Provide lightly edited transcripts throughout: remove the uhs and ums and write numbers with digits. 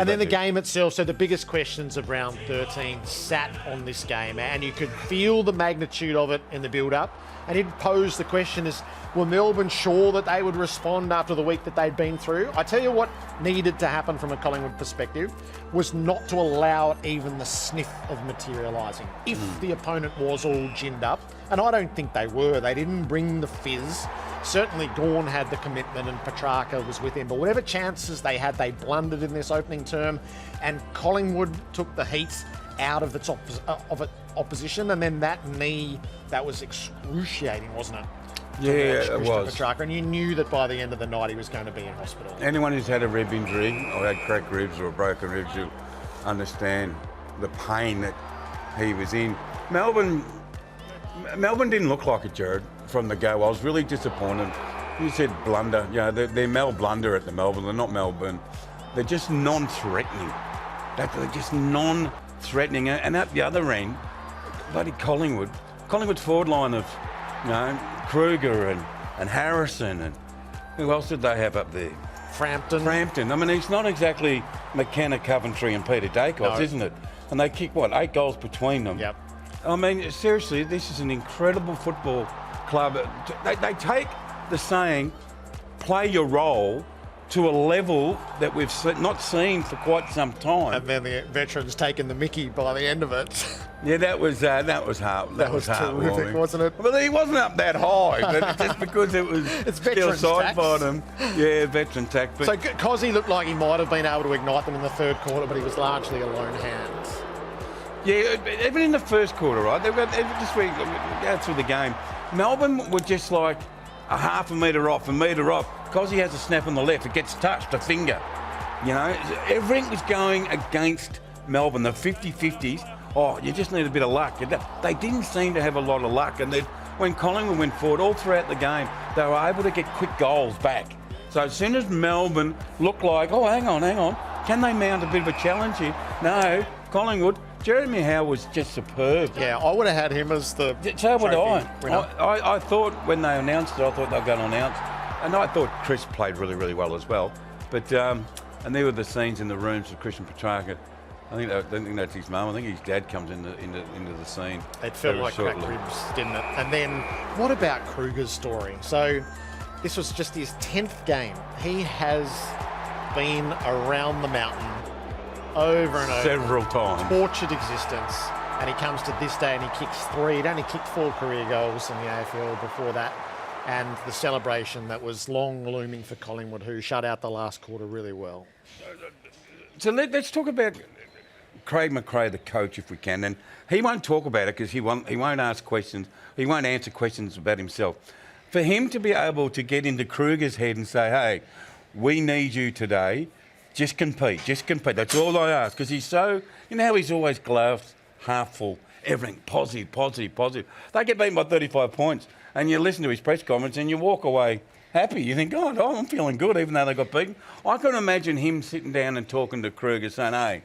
And then the game itself, so the biggest questions of round 13 sat on this game, and you could feel the magnitude of it in the build-up. And it posed the question is, were Melbourne sure that they would respond after the week that they'd been through? I tell you what needed to happen from a Collingwood perspective was not to allow it even the sniff of materialising. If the opponent was all ginned up, and I don't think they were, they didn't bring the fizz. Certainly Gawn had the commitment and Petrarca was with him, but whatever chances they had, they blundered in this opening term, and Collingwood took the heat out of its opposition, and then that knee, that was excruciating, wasn't it? Yeah, it was. Petrarca, and you knew that by the end of the night he was going to be in hospital. Anyone who's had a rib injury or had cracked ribs or broken ribs, you'll understand the pain that he was in. Melbourne didn't look like it, Gerard, from the go. I was really disappointed. You said blunder. You know, they're Mel Blunder at the Melbourne. They're not Melbourne. They're just non-threatening. They're just non-threatening. And at the other end, bloody Collingwood's forward line of, you know, Kruger and Harrison, and who else did they have up there? Frampton. I mean, it's not exactly McKenna, Coventry and Peter Dacos, isn't it? And they kick, 8 goals between them? Yep. I mean, seriously, this is an incredible football club. They take the saying, play your role, to a level that we've not seen for quite some time. And then the veterans taking the mickey by the end of it. Yeah, that was hard. That was terrific, wasn't it? Well, he wasn't up that high, but just because it was still side bottom. Yeah, veteran tax. So Cozzy looked like he might have been able to ignite them in the third quarter, but he was largely a lone hand. Yeah, even in the first quarter, right? They just go through the game. Melbourne were just like a half a metre off. Because he has a snap on the left, it gets touched, a finger. You know, everything was going against Melbourne, the 50-50s. Oh, you just need a bit of luck. They didn't seem to have a lot of luck. And then when Collingwood went forward, all throughout the game, they were able to get quick goals back. So as soon as Melbourne looked like, oh, hang on, can they mount a bit of a challenge here? No, Collingwood. Jeremy Howe was just superb. Yeah, I would have had him as the So would I thought when they announced it, I thought they were going to announce. And I thought Chris played really, really well as well. But and there were the scenes in the rooms of Christian Petrarca. I think that's his mum. I think his dad comes into the scene. It felt like cracked ribs, didn't it? And then what about Kruger's story? So this was just his 10th game. He has been around the mountain over and over. Several times. Tortured existence. And he comes to this day and he kicks 3. He'd only kicked 4 career goals in the AFL before that. And the celebration that was long looming for Collingwood, who shut out the last quarter really well. So let's talk about Craig McRae, the coach, if we can. And he won't talk about it because he won't ask questions. He won't answer questions about himself. For him to be able to get into Kruger's head and say, hey, we need you today. Just compete. That's all I ask. Because he's so, you know how he's always glass half full, everything positive. They get beaten by 35 points and you listen to his press conference and you walk away happy. You think, oh, I'm feeling good even though they got beaten. I can imagine him sitting down and talking to Kruger saying, hey,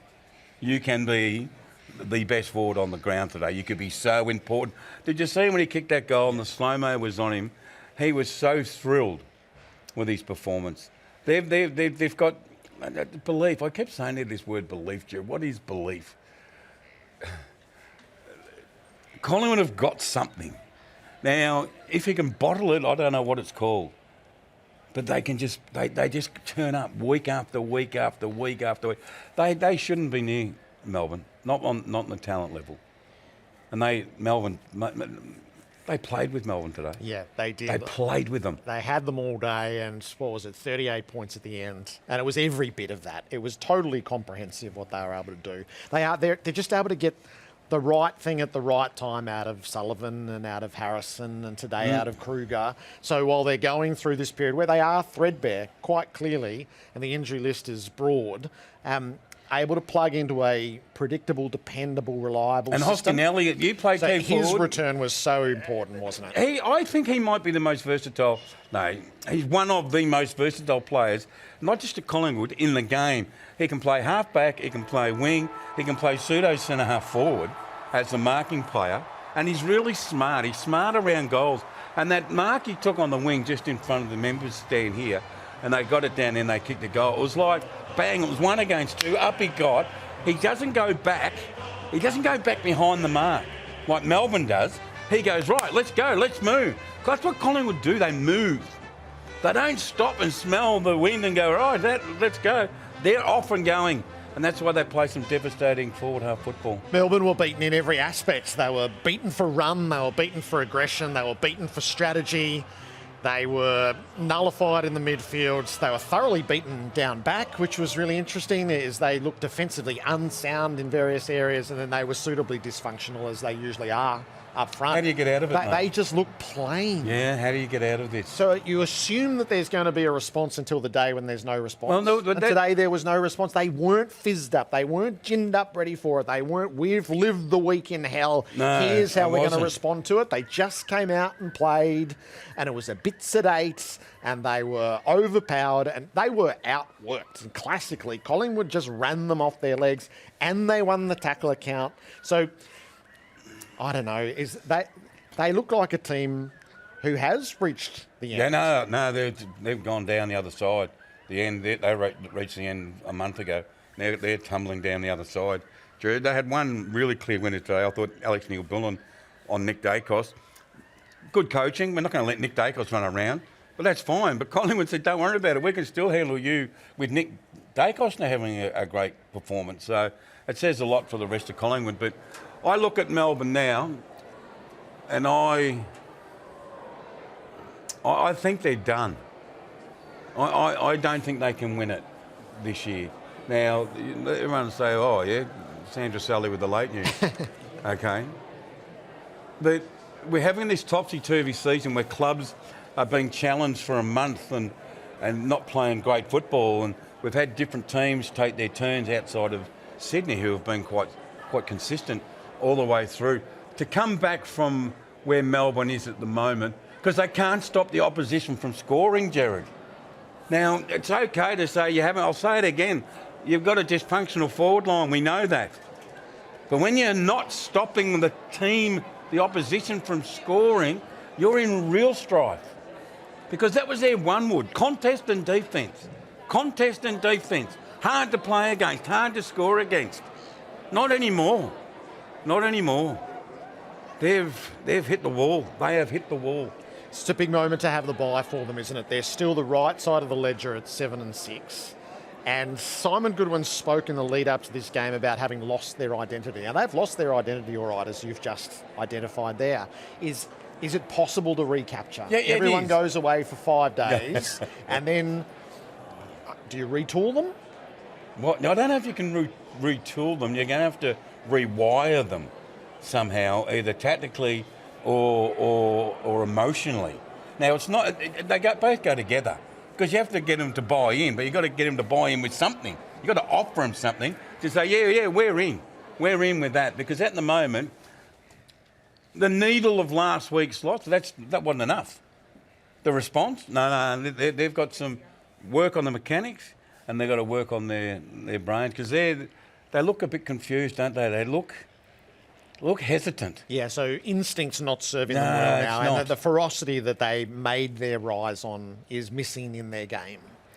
you can be the best forward on the ground today. You could be so important. Did you see when he kicked that goal and the slow-mo was on him? He was so thrilled with his performance. They've got belief. I kept saying this word belief, Joe. What is belief? Collingwood have got something. Now, if he can bottle it, I don't know what it's called. But they can just turn up week after week after week after week. They shouldn't be near Melbourne, not on the talent level. And they played with Melbourne today. Yeah, they did. They played with them. They had them all day, and what was it, 38 points at the end. And it was every bit of that. It was totally comprehensive what they were able to do. They're just able to get the right thing at the right time out of Sullivan and out of Harrison and today out of Kruger. So while they're going through this period where they are threadbare quite clearly, and the injury list is broad, able to plug into a predictable, dependable, reliable and system. And Hoskin Elliott, you played so his forward. return was so important, wasn't it? I think he might be the most versatile. No, he's one of the most versatile players, not just at Collingwood, in the game. He can play half-back, he can play wing, he can play pseudo centre-half forward as a marking player, and he's really smart. He's smart around goals. And that mark he took on the wing just in front of the members stand here, and they got it down and they kicked the goal. It was like, bang, it was 1 against 2, up he got. He doesn't go back. He doesn't go back behind the mark like Melbourne does. He goes, right, let's go, let's move. That's what Collingwood do, they move. They don't stop and smell the wind and go, right, let's go. They're off and going. And that's why they play some devastating forward half football. Melbourne were beaten in every aspect. They were beaten for run, they were beaten for aggression, they were beaten for strategy. They were nullified in the midfields. They were thoroughly beaten down back, which was really interesting, as they looked defensively unsound in various areas, and then they were suitably dysfunctional, as they usually are, up front. How do you get out of it, mate? They just look plain. Yeah, how do you get out of this? So you assume that there's going to be a response until the day when there's no response. Well, no, and today there was no response. They weren't fizzed up. They weren't ginned up ready for it. They weren't, we've lived the week in hell. No, here's how we're going to wasn't. respond to it. They just came out and played, and it was a bit sedate, and they were overpowered, and they were outworked. And classically, Collingwood just ran them off their legs, and they won the tackle account. So I don't know. They look like a team who has reached the end. Yeah, no, they've gone down the other side. The end, they reached the end a month ago. They're tumbling down the other side. They had one really clear winner today. I thought Alex Neil-Bullen on Nick Dacos. Good coaching. We're not going to let Nick Dacos run around, but that's fine. But Collingwood said, don't worry about it. We can still handle you with Nick Dacos now having a great performance. So it says a lot for the rest of Collingwood. But I look at Melbourne now, and I think they're done. I don't think they can win it this year. Now, everyone will say, oh, yeah, Sandra Sully with the late news. Okay. But we're having this topsy-turvy season where clubs are being challenged for a month and not playing great football, and we've had different teams take their turns outside of Sydney who have been quite consistent all the way through. To come back from where Melbourne is at the moment, because they can't stop the opposition from scoring, Gerard. Now, it's okay to say you haven't, I'll say it again, you've got a dysfunctional forward line, we know that. But when you're not stopping the team, the opposition from scoring, you're in real strife. Because that was their one wood, contest and defence. Contest and defence. Hard to play against, hard to score against. Not anymore. Not anymore. They've hit the wall. They have hit the wall. It's a big moment to have the bye for them, isn't it? They're still the right side of the ledger at 7-6. And Simon Goodwin spoke in the lead up to this game about having lost their identity. Now, they've lost their identity, all right, as you've just identified there. Is it possible to recapture? Yeah, everyone goes away for 5 days, and then do you retool them? What? I don't know if you can retool them. You're going to have to rewire them somehow, either tactically or emotionally. Now, it's not. Both go together, because you have to get them to buy in, but you've got to get them to buy in with something. You've got to offer them something to say, yeah, we're in. We're in with that, because at the moment, the needle of last week's loss, that wasn't enough. The response? No, they've got some work on the mechanics, and they've got to work on their brains, because they look a bit confused, don't they? They look hesitant. Yeah, so instinct's not serving them well now, and the ferocity that they made their rise on is missing in their game.